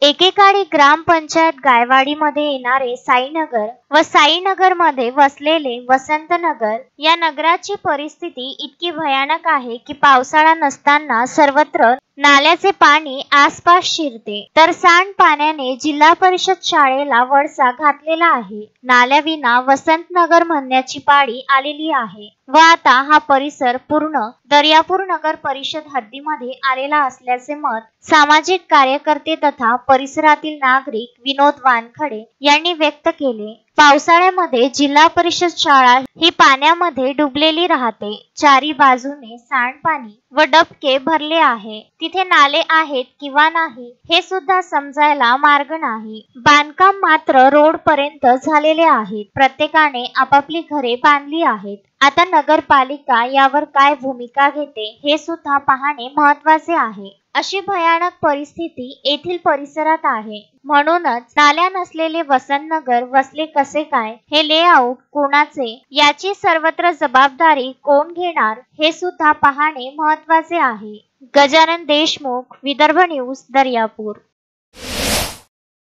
एकेकाळी ग्रामपंचायत गायवाडीमध्ये येणारे साईनगर व साईनगरमध्ये वसलेले वसंतनगर या नगराची परिस्थिती इतकी भयानक आहे की पावसाळा नसताना सर्वत्र नाल्याचे पाणी आसपास शिरते, तर सांडपाण्याने जिल्हा परिषद शाळेला वळसा घातलेला आहे. नाल्याविना वसंतनगर म्हणण्याची पाळी आलेली आहे व आता हा परिसर पूर्ण दर्यापूर नगर परिषद हद्दीमध्ये आलेला असल्याचे मत सामाजिक कार्यकर्ते तथा परिसरातील नागरिक विनोद वानखडे यांनी व्यक्त केले. पावसाळ्यामध्ये जिल्हा परिषद शाळा ही पाण्यामध्ये डुबलेली राहते. चारी बाजूने सांडपाणी व डबके भरले आहे. तिथे नाले आहेत किंवा नाही हे सुद्धा समजायला मार्ग नाही. बांधकाम मात्र रोड पर्यंत झालेले आहेत. प्रत्येकाने आपापली घरे बांधली आहेत. आता नगरपालिका यावर काय भूमिका घेते हे सुद्धा पाहणे महत्त्वाचे आहे. अशी भयानक परिस्थिती येथील परिसरात आहे. म्हणूनच नाल्या नसलेले वसंतनगर वसले कसे काय, हे लेआउट कोणाचे, याची सर्वत्र जबाबदारी कोण घेणार हे सुद्धा पाहणे महत्त्वाचे आहे. गजानन देशमुख, विदर्भ न्यूज, दर्यापूर.